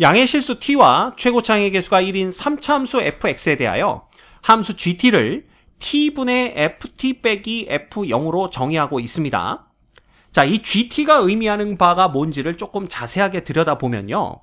양의 실수 t와 최고창의 개수가 1인 3차 함수 fx에 대하여 함수 gt를 t분의 ft 빼기 f0으로 정의하고 있습니다. 자, 이 gt가 의미하는 바가 뭔지를 조금 자세하게 들여다보면요.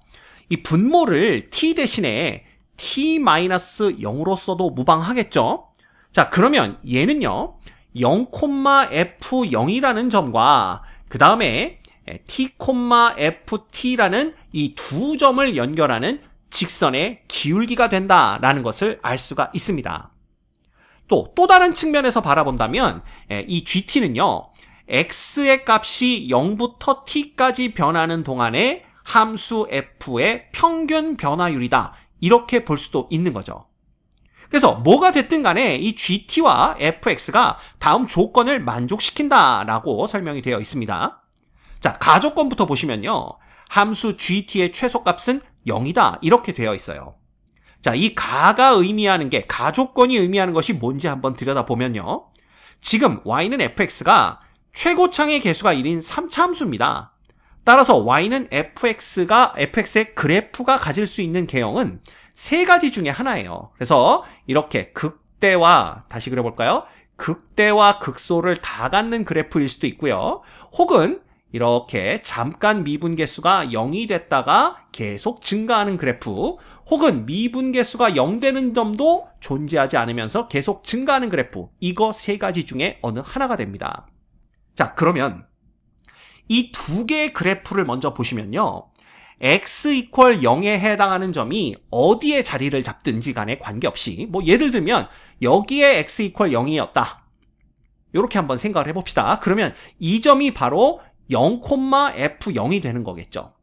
이 분모를 t 대신에 t-0으로 써도 무방하겠죠? 자, 그러면 얘는요. 0,f0이라는 점과 그 다음에 t,ft라는 이 두 점을 연결하는 직선의 기울기가 된다라는 것을 알 수가 있습니다. 또 다른 측면에서 바라본다면 이 gt는요. x의 값이 0부터 t까지 변하는 동안의 함수 f의 평균 변화율이다. 이렇게 볼 수도 있는 거죠. 그래서 뭐가 됐든 간에 이 gt와 fx가 다음 조건을 만족시킨다라고 설명이 되어 있습니다. 자, 가조건부터 보시면요. 함수 gt의 최소값은 0이다. 이렇게 되어 있어요. 자, 이 가가 의미하는 게, 가조건이 의미하는 것이 뭔지 한번 들여다보면요. 지금 y는 fx가 최고창의 개수가 1인 3차 함수입니다. 따라서 y는 fx의 그래프가 가질 수 있는 개형은 세 가지 중에 하나예요. 그래서 이렇게 극대와, 다시 그려볼까요? 극대와 극소를 다 갖는 그래프일 수도 있고요. 혹은 이렇게 잠깐 미분계수가 0이 됐다가 계속 증가하는 그래프, 혹은 미분계수가 0 되는 점도 존재하지 않으면서 계속 증가하는 그래프, 이거 세 가지 중에 어느 하나가 됩니다. 자, 그러면 이 두 개의 그래프를 먼저 보시면요. x = 0에 해당하는 점이 어디에 자리를 잡든지 간에 관계없이, 뭐 예를 들면 여기에 x = 0이었다. 이렇게 한번 생각을 해봅시다. 그러면 이 점이 바로 0,f0이 되는 거겠죠.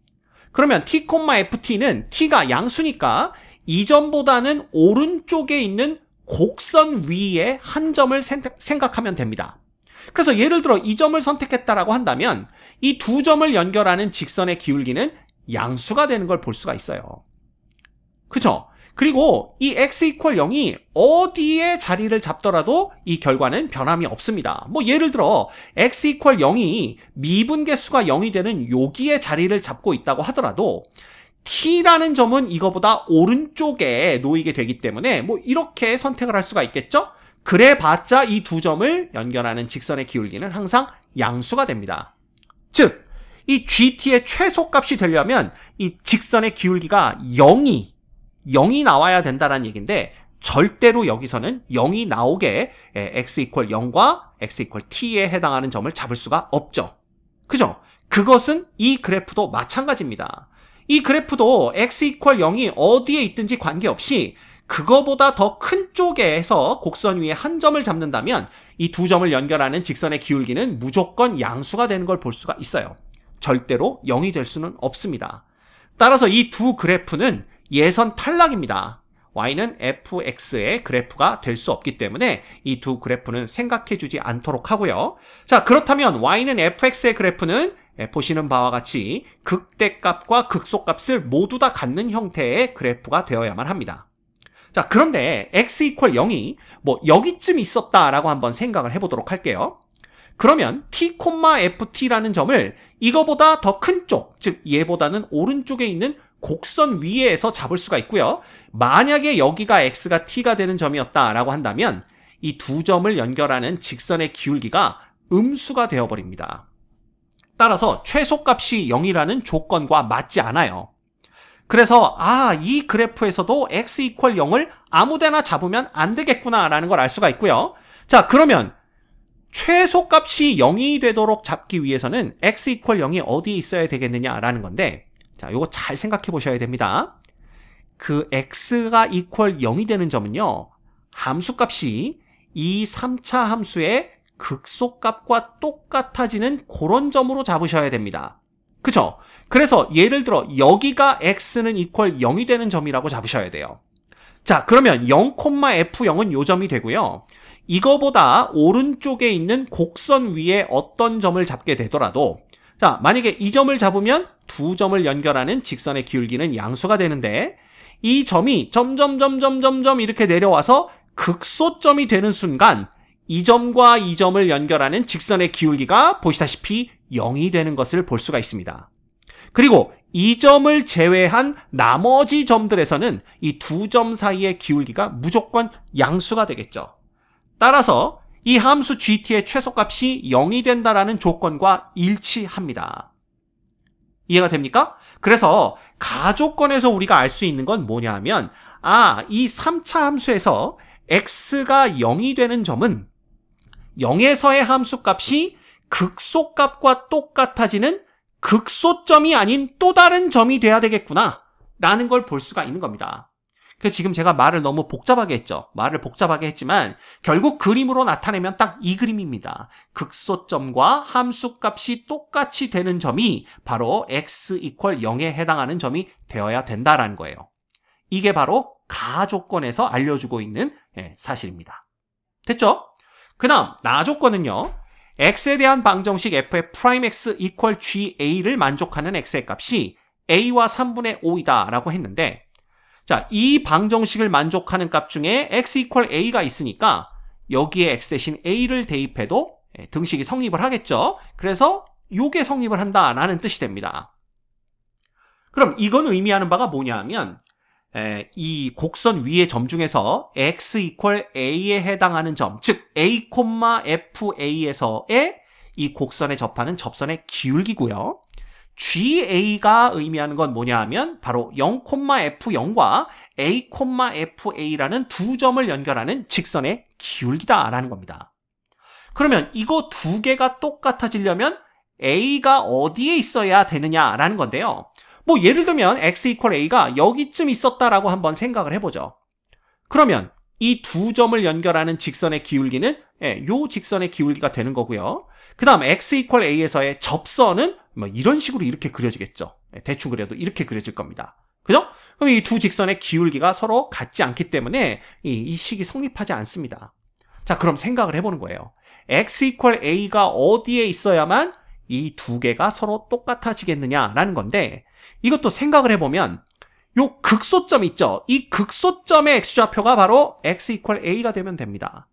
그러면 t,ft는 t가 양수니까 이 점보다는 오른쪽에 있는 곡선 위에 한 점을 생각하면 됩니다. 그래서 예를 들어 이 점을 선택했다라고 한다면 이 두 점을 연결하는 직선의 기울기는 양수가 되는 걸 볼 수가 있어요. 그죠? 그리고 이 x = 0이 어디에 자리를 잡더라도 이 결과는 변함이 없습니다. 뭐 예를 들어 x = 0이 미분계수가 0이 되는 여기에 자리를 잡고 있다고 하더라도 t라는 점은 이거보다 오른쪽에 놓이게 되기 때문에 뭐 이렇게 선택을 할 수가 있겠죠? 그래봤자 이 두 점을 연결하는 직선의 기울기는 항상 양수가 됩니다. 즉, 이 gt의 최소값이 되려면 이 직선의 기울기가 0이 나와야 된다는 얘기인데 절대로 여기서는 0이 나오게 x = 0과 x = t에 해당하는 점을 잡을 수가 없죠. 그죠? 그것은 이 그래프도 마찬가지입니다. 이 그래프도 x = 0이 어디에 있든지 관계없이 그거보다 더 큰 쪽에서 곡선 위에 한 점을 잡는다면 이 두 점을 연결하는 직선의 기울기는 무조건 양수가 되는 걸 볼 수가 있어요. 절대로 0이 될 수는 없습니다. 따라서 이 두 그래프는 예선 탈락입니다. y는 fx의 그래프가 될 수 없기 때문에 이 두 그래프는 생각해주지 않도록 하고요. 자, 그렇다면 y는 fx의 그래프는 보시는 바와 같이 극대값과 극소값을 모두 다 갖는 형태의 그래프가 되어야만 합니다. 자, 그런데 x = 0이 뭐 여기쯤 있었다라고 한번 생각을 해보도록 할게요. 그러면 t,ft라는 점을 이거보다 더 큰 쪽, 즉 얘보다는 오른쪽에 있는 곡선 위에서 잡을 수가 있고요. 만약에 여기가 x가 t가 되는 점이었다라고 한다면 이 두 점을 연결하는 직선의 기울기가 음수가 되어버립니다. 따라서 최소값이 0이라는 조건과 맞지 않아요. 그래서 이 그래프에서도 x = 0을 아무데나 잡으면 안 되겠구나라는 걸 알 수가 있고요. 자, 그러면 최소값이 0이 되도록 잡기 위해서는 x = 0이 어디에 있어야 되겠느냐라는 건데, 자, 요거 잘 생각해 보셔야 됩니다. 그 x가 = 0이 되는 점은요, 함수값이 이 3차 함수의 극소값과 똑같아지는 그런 점으로 잡으셔야 됩니다. 그죠? 그래서 예를 들어 여기가 x는 = 0이 되는 점이라고 잡으셔야 돼요. 자, 그러면 0,f0은 요 점이 되고요. 이거보다 오른쪽에 있는 곡선 위에 어떤 점을 잡게 되더라도, 자, 만약에 이 점을 잡으면 두 점을 연결하는 직선의 기울기는 양수가 되는데 이 점이 점점 이렇게 내려와서 극소점이 되는 순간 이 점과 이 점을 연결하는 직선의 기울기가 보시다시피 0이 되는 것을 볼 수가 있습니다. 그리고 이 점을 제외한 나머지 점들에서는 이 두 점 사이의 기울기가 무조건 양수가 되겠죠. 따라서 이 함수 gt의 최소값이 0이 된다라는 조건과 일치합니다. 이해가 됩니까? 그래서 가조건에서 우리가 알 수 있는 건 뭐냐 하면 이 3차 함수에서 x가 0이 되는 점은 0에서의 함수값이 극소값과 똑같아지는 극소점이 아닌 또 다른 점이 돼야 되겠구나 라는 걸 볼 수가 있는 겁니다. 그래서 지금 제가 말을 너무 복잡하게 했죠. 말을 복잡하게 했지만 결국 그림으로 나타내면 딱 이 그림입니다. 극소점과 함수값이 똑같이 되는 점이 바로 x = 0에 해당하는 점이 되어야 된다라는 거예요. 이게 바로 가조건에서 알려주고 있는 사실입니다. 됐죠? 그 다음 나조건은요. x에 대한 방정식 f의 프라임(x) = ga를 만족하는 x의 값이 a와 3분의 5이다 라고 했는데 자, 이 방정식을 만족하는 값 중에 x = a가 있으니까 여기에 x 대신 a를 대입해도 등식이 성립을 하겠죠. 그래서 요게 성립을 한다라는 뜻이 됩니다. 그럼 이건 의미하는 바가 뭐냐 하면 이 곡선 위의 점 중에서 x = a에 해당하는 점, 즉 a, fa에서의 이 곡선에 접하는 접선의 기울기고요. GA가 의미하는 건 뭐냐 하면 바로 0,F0과 A, FA라는 두 점을 연결하는 직선의 기울기다라는 겁니다. 그러면 이거 두 개가 똑같아지려면 A가 어디에 있어야 되느냐라는 건데요. 뭐 예를 들면 x = a가 여기쯤 있었다라고 한번 생각을 해보죠. 그러면 이 두 점을 연결하는 직선의 기울기는 요 직선의 기울기가 되는 거고요. 그 다음 x = a에서의 접선은 뭐 이런 식으로 이렇게 그려지겠죠. 대충 그려도 이렇게 그려질 겁니다. 그죠? 그럼 이 두 직선의 기울기가 서로 같지 않기 때문에 이 식이 성립하지 않습니다. 자, 그럼 생각을 해보는 거예요. x = a가 어디에 있어야만 이 두 개가 서로 똑같아지겠느냐라는 건데 이것도 생각을 해보면 요 극소점 있죠? 이 극소점의 x좌표가 바로 x = a가 되면 됩니다.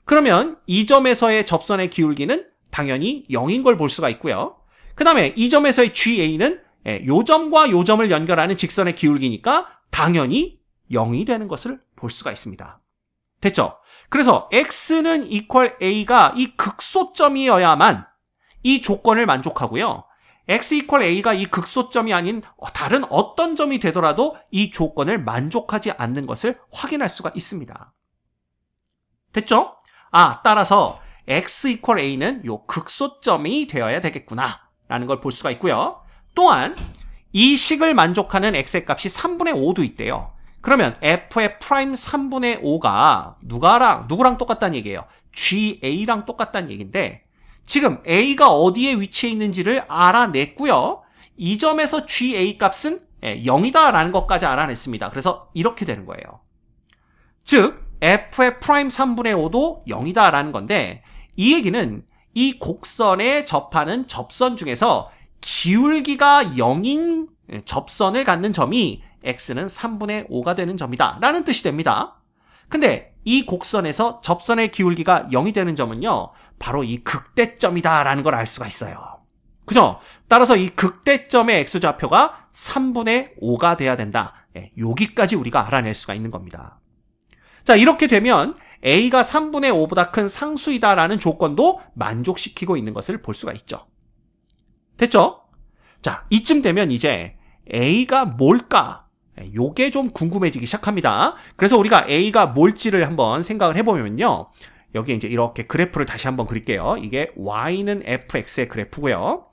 그러면 이 점에서의 접선의 기울기는 당연히 0인 걸 볼 수가 있고요. 그 다음에 이 점에서의 GA는 요 점과 요 점을 연결하는 직선의 기울기니까 당연히 0이 되는 것을 볼 수가 있습니다. 됐죠? 그래서 x는 = a가 이 극소점이어야만 이 조건을 만족하고요. x = a가 이 극소점이 아닌 다른 어떤 점이 되더라도 이 조건을 만족하지 않는 것을 확인할 수가 있습니다. 됐죠? 따라서 x = a는 요 극소점이 되어야 되겠구나 라는 걸 볼 수가 있고요. 또한 이 식을 만족하는 x의 값이 3분의 5도 있대요. 그러면 f의 프라임 3분의 5가 누구랑 똑같다는 얘기예요? ga랑 똑같다는 얘기인데 지금 a가 어디에 위치해 있는지를 알아냈고요. 이 점에서 ga 값은 0이다 라는 것까지 알아냈습니다. 그래서 이렇게 되는 거예요. 즉 f의 프라임 3분의 5도 0이다 라는 건데 이 얘기는 이 곡선에 접하는 접선 중에서 기울기가 0인 접선을 갖는 점이 x는 3분의 5가 되는 점이다 라는 뜻이 됩니다. 근데 이 곡선에서 접선의 기울기가 0이 되는 점은요 바로 이 극대점이다 라는 걸 알 수가 있어요. 그죠? 따라서 이 극대점의 x좌표가 3분의 5가 돼야 된다. 여기까지 우리가 알아낼 수가 있는 겁니다. 자, 이렇게 되면 a가 3분의 5보다 큰 상수이다라는 조건도 만족시키고 있는 것을 볼 수가 있죠. 됐죠? 자, 이쯤 되면 이제 a가 뭘까? 요게 좀 궁금해지기 시작합니다. 그래서 우리가 a가 뭘지를 한번 생각을 해보면요. 여기 이제 이렇게 그래프를 다시 한번 그릴게요. 이게 y는 fx의 그래프고요.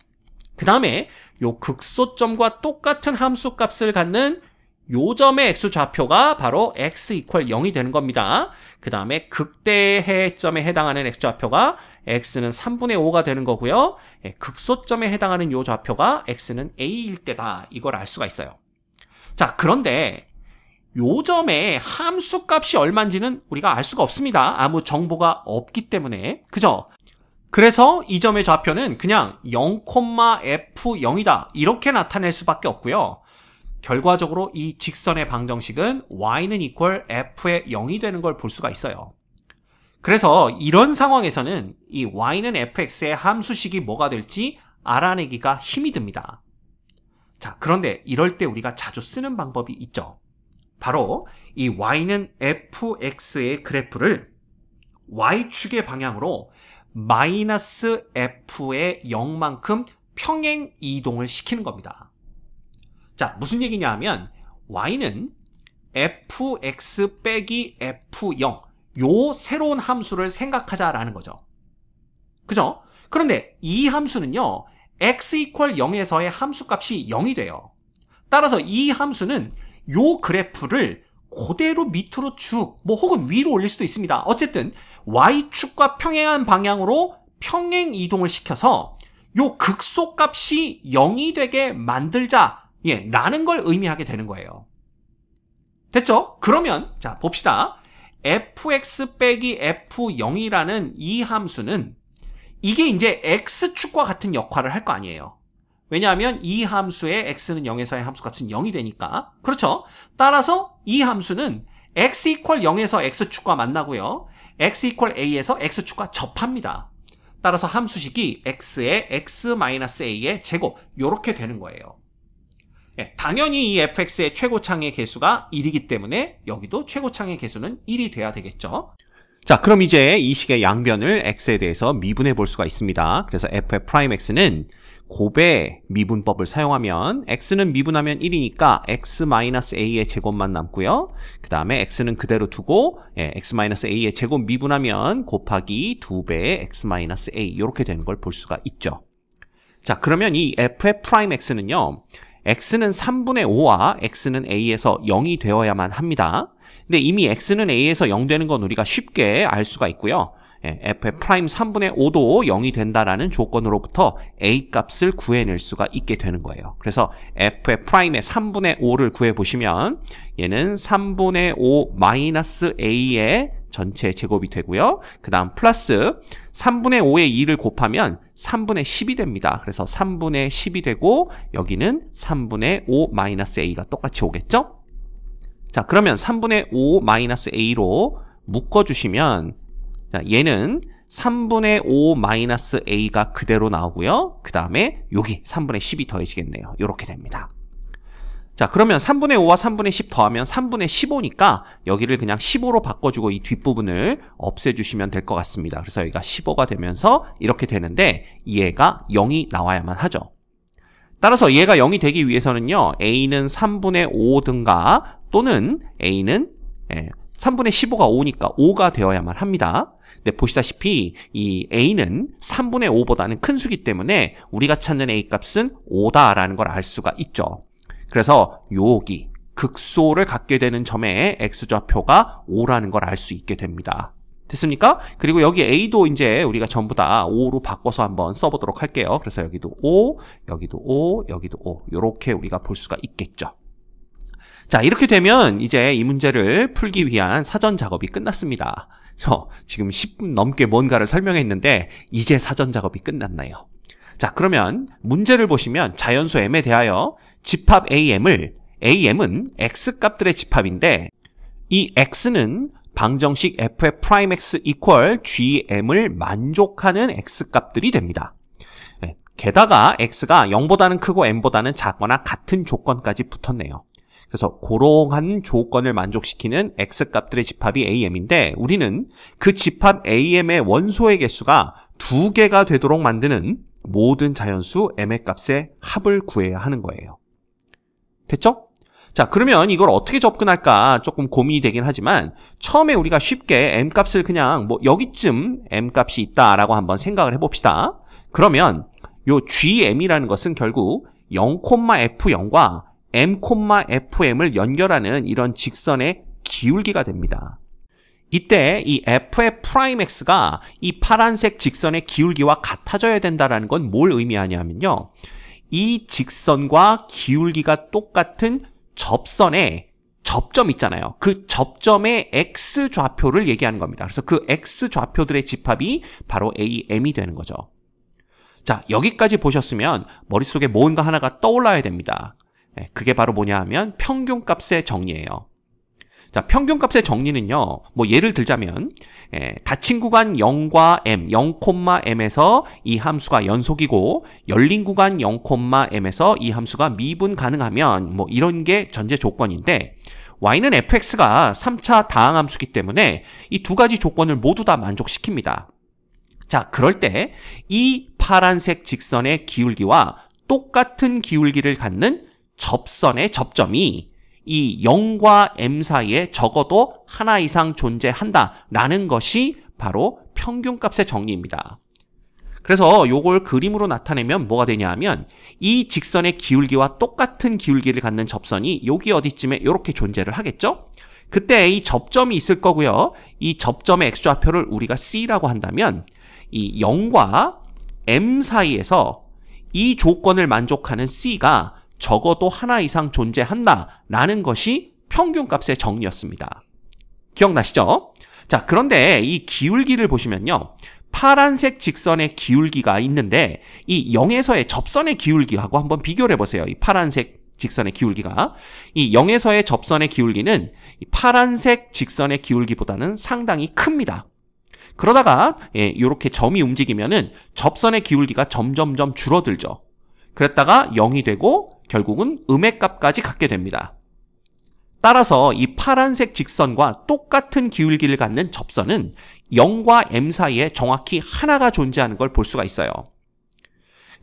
그 다음에 요 극소점과 똑같은 함수값을 갖는 요 점의 x좌표가 바로 x = 0이 되는 겁니다. 그 다음에 극대해점에 해당하는 x좌표가 x는 3분의 5가 되는 거고요. 극소점에 해당하는 요 좌표가 x는 a일 때다. 이걸 알 수가 있어요. 자, 그런데 요 점의 함수값이 얼마인지는 우리가 알 수가 없습니다. 아무 정보가 없기 때문에. 그죠? 그래서 이 점의 좌표는 그냥 0,f0이다. 이렇게 나타낼 수밖에 없고요. 결과적으로 이 직선의 방정식은 y는 f의 0이 되는 걸 볼 수가 있어요. 그래서 이런 상황에서는 이 y는 fx의 함수식이 뭐가 될지 알아내기가 힘이 듭니다. 자, 그런데 이럴 때 우리가 자주 쓰는 방법이 있죠. 바로 이 y는 fx의 그래프를 y축의 방향으로 마이너스 f의 0만큼 평행 이동을 시키는 겁니다. 자, 무슨 얘기냐 하면 y는 fx 빼기 f0 요 새로운 함수를 생각하자라는 거죠. 그죠? 그런데 이 함수는요, x equal 0에서의 함수값이 0이 돼요. 따라서 이 함수는 요 그래프를 그대로 밑으로 쭉, 혹은 위로 올릴 수도 있습니다. 어쨌든 y축과 평행한 방향으로 평행 이동을 시켜서 요 극소값이 0이 되게 만들자, 라는 걸 의미하게 되는 거예요. 됐죠? 그러면 자, 봅시다. fx 빼기 f0이라는 이 함수는 이게 이제 x축과 같은 역할을 할 거 아니에요. 왜냐하면 이 함수의 x는 0에서의 함수값은 0이 되니까. 그렇죠? 따라서 이 함수는 x equal 0에서 x축과 만나고요. x equal a에서 x축과 접합니다. 따라서 함수식이 x의 x-a의 제곱 이렇게 되는 거예요. 당연히 이 fx의 최고창의 개수가 1이기 때문에 여기도 최고창의 개수는 1이 돼야 되겠죠. 자, 그럼 이제 이 식의 양변을 x에 대해서 미분해 볼 수가 있습니다. 그래서 f'x는 곱의 미분법을 사용하면 x는 미분하면 1이니까 x-a의 제곱만 남고요. 그 다음에 x는 그대로 두고 x-a의 제곱 미분하면 곱하기 2배의 x-a 이렇게 되는 걸 볼 수가 있죠. 자, 그러면 이 f'x는요. x는 3분의 5와 x는 a에서 0이 되어야만 합니다. 근데 이미 x는 a에서 0 되는 건 우리가 쉽게 알 수가 있고요. f' 3분의 5도 0이 된다라는 조건으로부터 a 값을 구해낼 수가 있게 되는 거예요. 그래서 f'의 3분의 5를 구해보시면 얘는 3분의 5 마이너스 a의 전체 제곱이 되고요. 그 다음 플러스 3분의 5의 2를 곱하면 3분의 10이 됩니다. 그래서 3분의 10이 되고 여기는 3분의 5 마이너스 a가 똑같이 오겠죠? 자, 그러면 3분의 5 마이너스 a로 묶어주시면 자, 얘는 3분의 5 마이너스 a가 그대로 나오고요. 그 다음에 여기 3분의 10이 더해지겠네요. 이렇게 됩니다. 자, 그러면 3분의 5와 3분의 10 더하면 3분의 15니까 여기를 그냥 15로 바꿔주고 이 뒷부분을 없애주시면 될 것 같습니다. 그래서 여기가 15가 되면서 이렇게 되는데 얘가 0이 나와야만 하죠. 따라서 얘가 0이 되기 위해서는요. a는 3분의 5든가 또는 a는 3분의 15가 5니까 5가 되어야만 합니다. 근데 보시다시피 이 a는 3분의 5보다는 큰 수기 때문에 우리가 찾는 a 값은 5다라는 걸 알 수가 있죠. 그래서 여기 극소를 갖게 되는 점에 x좌표가 5라는 걸 알 수 있게 됩니다. 됐습니까? 그리고 여기 a도 이제 우리가 전부 다 5로 바꿔서 한번 써보도록 할게요. 그래서 여기도 5, 여기도 5, 여기도 5 이렇게 우리가 볼 수가 있겠죠. 자, 이렇게 되면 이제 이 문제를 풀기 위한 사전 작업이 끝났습니다. 지금 10분 넘게 뭔가를 설명했는데 이제 사전 작업이 끝났나요? 자, 그러면 문제를 보시면 자연수 m에 대하여 집합 am은 x값들의 집합인데 이 x는 방정식 f'x equal gm을 만족하는 x값들이 됩니다. 게다가 x가 0보다는 크고 m보다는 작거나 같은 조건까지 붙었네요. 그래서 그러한 조건을 만족시키는 x값들의 집합이 am인데 우리는 그 집합 am의 원소의 개수가 2개가 되도록 만드는 모든 자연수 m의 값의 합을 구해야 하는 거예요. 됐죠? 자, 그러면 이걸 어떻게 접근할까 조금 고민이 되긴 하지만 처음에 우리가 쉽게 m값을 그냥 여기쯤 m값이 있다라고 한번 생각을 해봅시다. 그러면 요 gm이라는 것은 결국 0,f0과 m,fm을 연결하는 이런 직선의 기울기가 됩니다. 이때 이 f'x가 이 파란색 직선의 기울기와 같아져야 된다는 건 뭘 의미하냐면요. 이 직선과 기울기가 똑같은 접선의 접점 있잖아요. 그 접점의 x좌표를 얘기하는 겁니다. 그래서 그 x좌표들의 집합이 바로 am이 되는 거죠. 자, 여기까지 보셨으면 머릿속에 뭔가 하나가 떠올라야 됩니다. 그게 바로 뭐냐 하면 평균값의 정리예요. 자, 평균값의 정리는요. 뭐 예를 들자면 닫힌 구간 0과 m, 0,m에서 이 함수가 연속이고 열린 구간 0,m에서 이 함수가 미분 가능하면 뭐 이런 게 전제 조건인데 y는 fx가 3차 다항함수이기 때문에 이 두 가지 조건을 모두 다 만족시킵니다. 자, 그럴 때 이 파란색 직선의 기울기와 똑같은 기울기를 갖는 접선의 접점이 이 0과 m 사이에 적어도 하나 이상 존재한다라는 것이 바로 평균값의 정리입니다. 그래서 요걸 그림으로 나타내면 뭐가 되냐 하면 이 직선의 기울기와 똑같은 기울기를 갖는 접선이 여기 어디쯤에 이렇게 존재를 하겠죠? 그때 이 접점이 있을 거고요. 이 접점의 x좌표를 우리가 C라고 한다면 이 0과 m 사이에서 이 조건을 만족하는 C가 적어도 하나 이상 존재한다라는 것이 평균값의 정리였습니다. 기억나시죠? 자, 그런데 이 기울기를 보시면요. 파란색 직선의 기울기가 있는데 이 0에서의 접선의 기울기하고 한번 비교를 해보세요. 이 파란색 직선의 기울기가. 이 0에서의 접선의 기울기는 이 파란색 직선의 기울기보다는 상당히 큽니다. 그러다가 이렇게 점이 움직이면은 접선의 기울기가 점점점 줄어들죠. 그랬다가 0이 되고 결국은 음의 값까지 갖게 됩니다. 따라서 이 파란색 직선과 똑같은 기울기를 갖는 접선은 0과 m 사이에 정확히 하나가 존재하는 걸 볼 수가 있어요.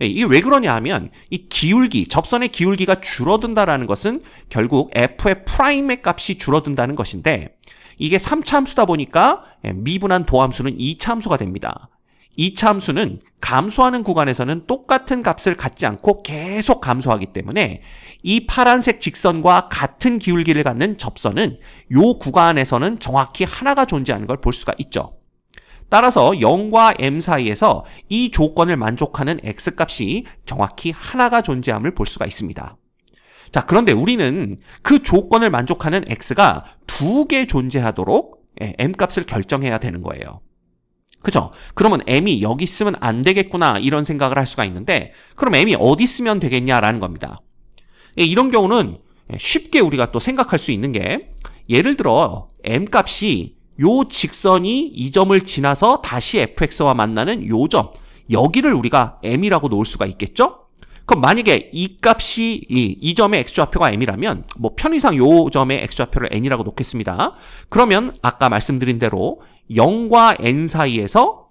이게 왜 그러냐 하면 이 기울기, 접선의 기울기가 줄어든다라는 것은 결국 f의 프라임의 값이 줄어든다는 것인데 이게 3차 함수다 보니까 미분한 도함수는 2차 함수가 됩니다. 2차 함수는 감소하는 구간에서는 똑같은 값을 갖지 않고 계속 감소하기 때문에 이 파란색 직선과 같은 기울기를 갖는 접선은 이 구간에서는 정확히 하나가 존재하는 걸 볼 수가 있죠. 따라서 0과 m 사이에서 이 조건을 만족하는 x값이 정확히 하나가 존재함을 볼 수가 있습니다. 자, 그런데 우리는 그 조건을 만족하는 x가 두 개 존재하도록 m값을 결정해야 되는 거예요. 그죠? 그러면 m이 여기 있으면 안 되겠구나 이런 생각을 할 수가 있는데 그럼 m이 어디 있으면 되겠냐라는 겁니다. 이런 경우는 쉽게 우리가 또 생각할 수 있는 게 예를 들어 m값이 요 직선이 이 점을 지나서 다시 fx와 만나는 요 점, 여기를 우리가 m이라고 놓을 수가 있겠죠? 그럼 만약에 이 값이 이 점의 x좌표가 m이라면 뭐 편의상 요 점의 x좌표를 n이라고 놓겠습니다. 그러면 아까 말씀드린 대로 0과 n 사이에서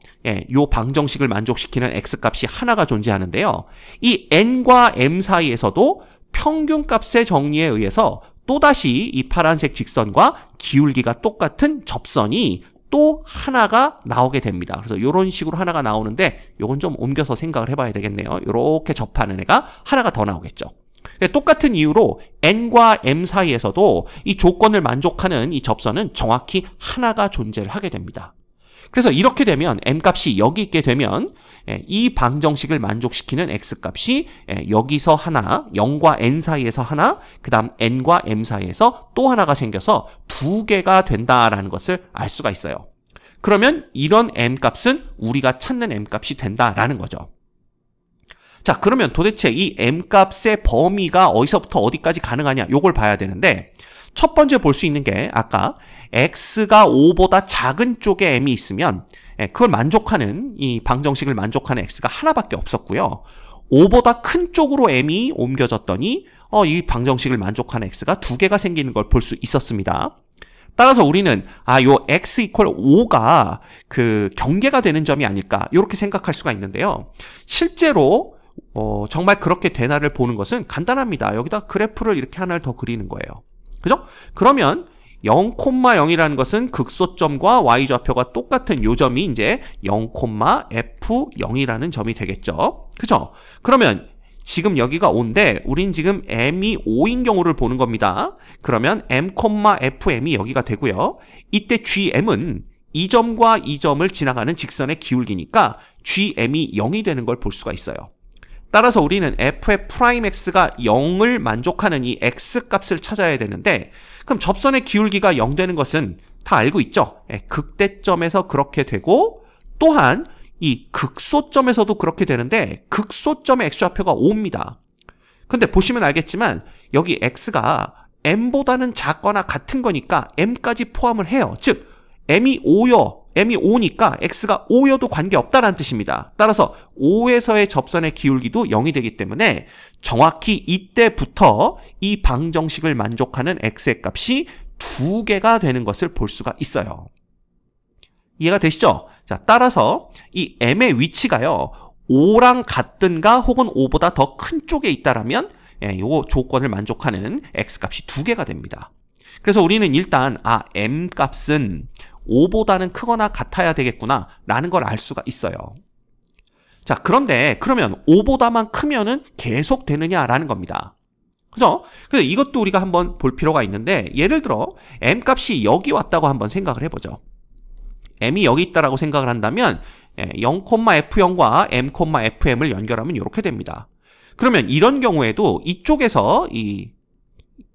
요 방정식을 만족시키는 x값이 하나가 존재하는데요. 이 n과 m 사이에서도 평균값의 정리에 의해서 또다시 이 파란색 직선과 기울기가 똑같은 접선이 또 하나가 나오게 됩니다. 그래서 이런 식으로 하나가 나오는데 요건 좀 옮겨서 생각을 해봐야 되겠네요. 이렇게 접하는 애가 하나가 더 나오겠죠. 똑같은 이유로 n과 m 사이에서도 이 조건을 만족하는 이 접선은 정확히 하나가 존재를 하게 됩니다. 그래서 이렇게 되면 m값이 여기 있게 되면 이 방정식을 만족시키는 x값이 여기서 하나, 0과 n 사이에서 하나, 그 다음 n과 m 사이에서 또 하나가 생겨서 두 개가 된다라는 것을 알 수가 있어요. 그러면 이런 m값은 우리가 찾는 m값이 된다라는 거죠. 자, 그러면 도대체 이 m값의 범위가 어디서부터 어디까지 가능하냐 요걸 봐야 되는데 첫 번째 볼 수 있는 게 아까 x가 5보다 작은 쪽에 m이 있으면 그걸 만족하는 이 방정식을 만족하는 x가 하나밖에 없었고요. 5보다 큰 쪽으로 m이 옮겨졌더니 이 방정식을 만족하는 x가 두 개가 생기는 걸 볼 수 있었습니다. 따라서 우리는 요 x 이퀄 5가 그 경계가 되는 점이 아닐까 이렇게 생각할 수가 있는데요. 실제로 정말 그렇게 되나를 보는 것은 간단합니다. 여기다 그래프를 이렇게 하나를 더 그리는 거예요. 그죠? 그러면 0,0이라는 것은 극소점과 y좌표가 똑같은 요 점이 이제 0,f0이라는 점이 되겠죠. 그죠? 그러면 지금 여기가 5인데 우린 지금 m이 5인 경우를 보는 겁니다. 그러면 m,fm이 여기가 되고요. 이때 gm은 이 점과 이 점을 지나가는 직선의 기울기니까 gm이 0이 되는 걸 볼 수가 있어요. 따라서 우리는 f의 프라임 x가 0을 만족하는 이 x값을 찾아야 되는데 그럼 접선의 기울기가 0 되는 것은 다 알고 있죠. 극대점에서 그렇게 되고 또한 이 극소점에서도 그렇게 되는데 극소점의 x좌표가 5입니다. 근데 보시면 알겠지만 여기 x가 m보다는 작거나 같은 거니까 m까지 포함을 해요. 즉 m이 5니까 x가 5여도 관계없다라는 뜻입니다. 따라서 5에서의 접선의 기울기도 0이 되기 때문에 정확히 이때부터 이 방정식을 만족하는 x의 값이 2개가 되는 것을 볼 수가 있어요. 이해가 되시죠? 자, 따라서 이 m의 위치가요, 5랑 같든가 혹은 5보다 더 큰 쪽에 있다라면 요 조건을 만족하는 x값이 2개가 됩니다. 그래서 우리는 일단 m 값은 5보다는 크거나 같아야 되겠구나 라는 걸 알 수가 있어요. 자, 그런데 그러면 5보다만 크면은 계속 되느냐라는 겁니다. 그죠? 그래서 이것도 우리가 한번 볼 필요가 있는데, 예를 들어 m 값이 여기 왔다고 한번 생각을 해보죠. m이 여기 있다라고 생각을 한다면 0,f0과 m,fm을 연결하면 이렇게 됩니다. 그러면 이런 경우에도 이쪽에서 이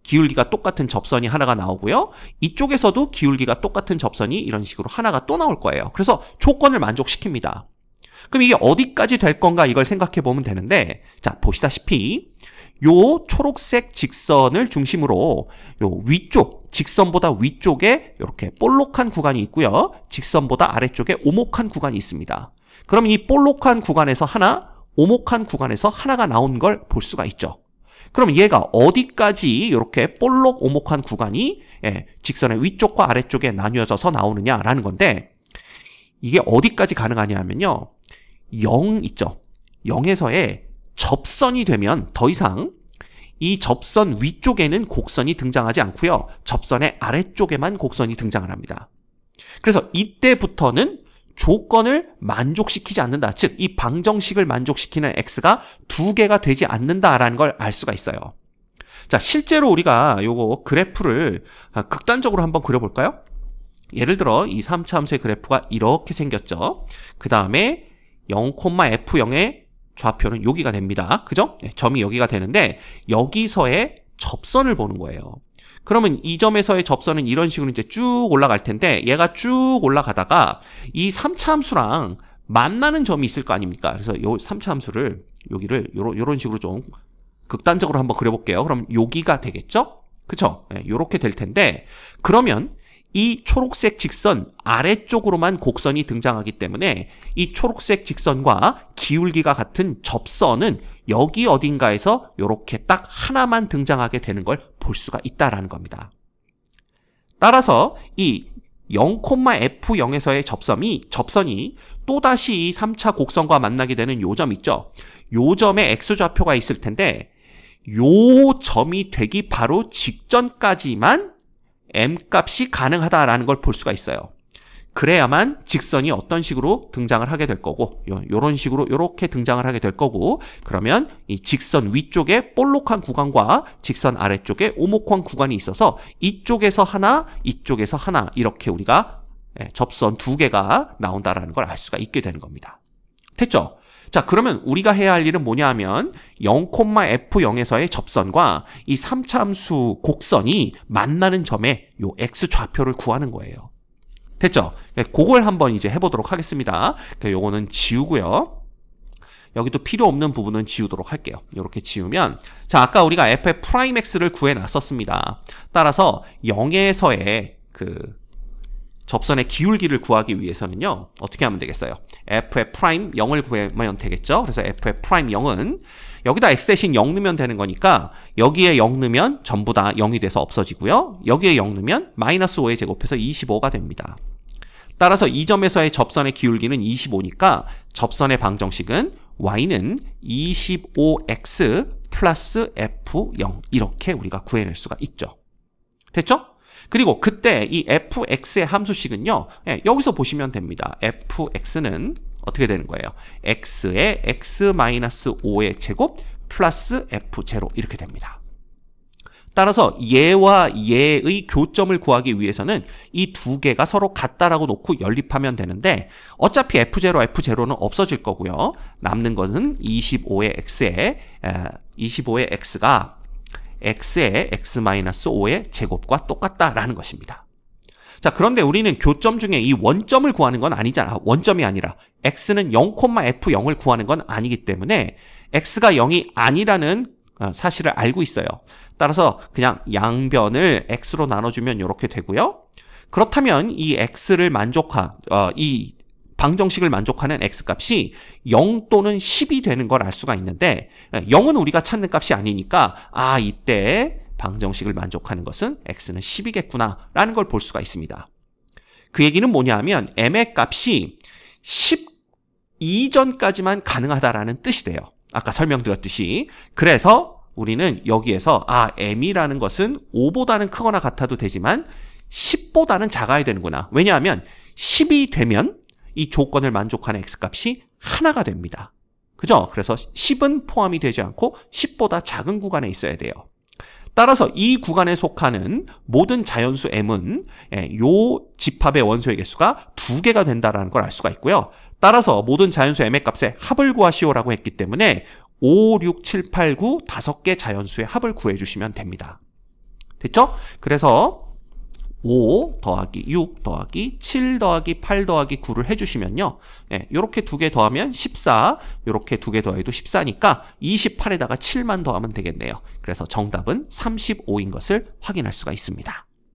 기울기가 똑같은 접선이 하나가 나오고요. 이쪽에서도 기울기가 똑같은 접선이 이런 식으로 하나가 또 나올 거예요. 그래서 조건을 만족시킵니다. 그럼 이게 어디까지 될 건가 이걸 생각해 보면 되는데, 자, 보시다시피 요 초록색 직선을 중심으로 요 위쪽, 직선보다 위쪽에 이렇게 볼록한 구간이 있고요. 직선보다 아래쪽에 오목한 구간이 있습니다. 그럼 이 볼록한 구간에서 하나, 오목한 구간에서 하나가 나온 걸 볼 수가 있죠. 그럼 얘가 어디까지 이렇게 볼록 오목한 구간이 직선의 위쪽과 아래쪽에 나뉘어져서 나오느냐라는 건데, 이게 어디까지 가능하냐면요, 0 있죠. 0에서의 접선이 되면 더 이상 이 접선 위쪽에는 곡선이 등장하지 않고요. 접선의 아래쪽에만 곡선이 등장을 합니다. 그래서 이때부터는 조건을 만족시키지 않는다. 즉, 이 방정식을 만족시키는 x가 2개가 되지 않는다라는 걸 알 수가 있어요. 자, 실제로 우리가 요거 그래프를 극단적으로 한번 그려볼까요? 예를 들어 이 3차 함수의 그래프가 이렇게 생겼죠. 그 다음에 0,f0의 좌표는 여기가 됩니다. 그죠? 점이 여기가 되는데 여기서의 접선을 보는 거예요. 그러면 이 점에서의 접선은 이런 식으로 이제 쭉 올라갈 텐데, 얘가 쭉 올라가다가 이 3차 함수랑 만나는 점이 있을 거 아닙니까? 그래서 요 3차 함수를 여기를 요런 식으로 좀 극단적으로 한번 그려볼게요. 그럼 여기가 되겠죠? 그쵸? 요렇게 될 텐데, 그러면 이 초록색 직선 아래쪽으로만 곡선이 등장하기 때문에 이 초록색 직선과 기울기가 같은 접선은 여기 어딘가에서 이렇게 딱 하나만 등장하게 되는 걸 볼 수가 있다라는 겁니다. 따라서 이 0,f0에서의 접선이 또다시 이 3차 곡선과 만나게 되는 요 점 있죠. 요 점에 x좌표가 있을 텐데, 요 점이 되기 바로 직전까지만 m값이 가능하다라는 걸 볼 수가 있어요. 그래야만 직선이 어떤 식으로 등장을 하게 될 거고, 요런 식으로 요렇게 등장을 하게 될 거고, 그러면 이 직선 위쪽에 볼록한 구간과 직선 아래쪽에 오목한 구간이 있어서 이쪽에서 하나, 이쪽에서 하나, 이렇게 우리가 접선 2개가 나온다라는 걸 알 수가 있게 되는 겁니다. 됐죠? 자, 그러면 우리가 해야 할 일은 뭐냐 하면 0,f0에서의 접선과 이 3차 함수 곡선이 만나는 점에 요 x좌표를 구하는 거예요. 됐죠? 그걸 한번 이제 해보도록 하겠습니다. 요거는 지우고요. 여기도 필요 없는 부분은 지우도록 할게요. 이렇게 지우면, 자, 아까 우리가 f'x를 구해놨었습니다. 따라서 0에서의 그 접선의 기울기를 구하기 위해서는요, 어떻게 하면 되겠어요? f'F'0을 구하면 되겠죠? 그래서 f'F'0은 여기다 x 대신 0 넣으면 되는 거니까 여기에 0 넣으면 전부 다 0이 돼서 없어지고요. 여기에 0 넣으면 마이너스 5에 제곱해서 25가 됩니다. 따라서 이 점에서의 접선의 기울기는 25니까 접선의 방정식은 y는 25x 플러스 f0 이렇게 우리가 구해낼 수가 있죠. 됐죠? 그리고 그때 이 fx의 함수식은요, 여기서 보시면 됩니다. fx는 어떻게 되는 거예요? x의 x-5의 제곱 플러스 f0 이렇게 됩니다. 따라서 얘와 얘의 교점을 구하기 위해서는 이 2개가 서로 같다라고 놓고 연립하면 되는데, 어차피 f0, f0는 없어질 거고요. 남는 것은 25의 x가 x의 x-5의 제곱과 똑같다라는 것입니다. 자, 그런데 우리는 교점 중에 이 원점을 구하는 건 아니잖아. 원점이 아니라 x는 0,f0을 구하는 건 아니기 때문에 x가 0이 아니라는 사실을 알고 있어요. 따라서 그냥 양변을 x로 나눠주면 이렇게 되고요. 그렇다면 이 x를 이 방정식을 만족하는 x값이 0 또는 10이 되는 걸 알 수가 있는데 0은 우리가 찾는 값이 아니니까 이때 방정식을 만족하는 것은 x는 10이겠구나 라는 걸 볼 수가 있습니다. 그 얘기는 뭐냐 하면 m의 값이 10 이전까지만 가능하다라는 뜻이 돼요. 아까 설명드렸듯이. 그래서 우리는 여기에서 m이라는 것은 5보다는 크거나 같아도 되지만 10보다는 작아야 되는구나. 왜냐하면 10이 되면 이 조건을 만족하는 x값이 하나가 됩니다. 그죠? 그래서 10은 포함이 되지 않고 10보다 작은 구간에 있어야 돼요. 따라서 이 구간에 속하는 모든 자연수 m은 요 집합의 원소의 개수가 2개가 된다는 걸 알 수가 있고요. 따라서 모든 자연수 m의 값의 합을 구하시오라고 했기 때문에 5, 6, 7, 8, 9 5개 자연수의 합을 구해주시면 됩니다. 됐죠? 그래서 5 더하기 6 더하기 7 더하기 8 더하기 9를 해주시면요. 이렇게 2개 더하면 14, 이렇게 2개 더해도 14니까 28에다가 7만 더하면 되겠네요. 그래서 정답은 35인 것을 확인할 수가 있습니다.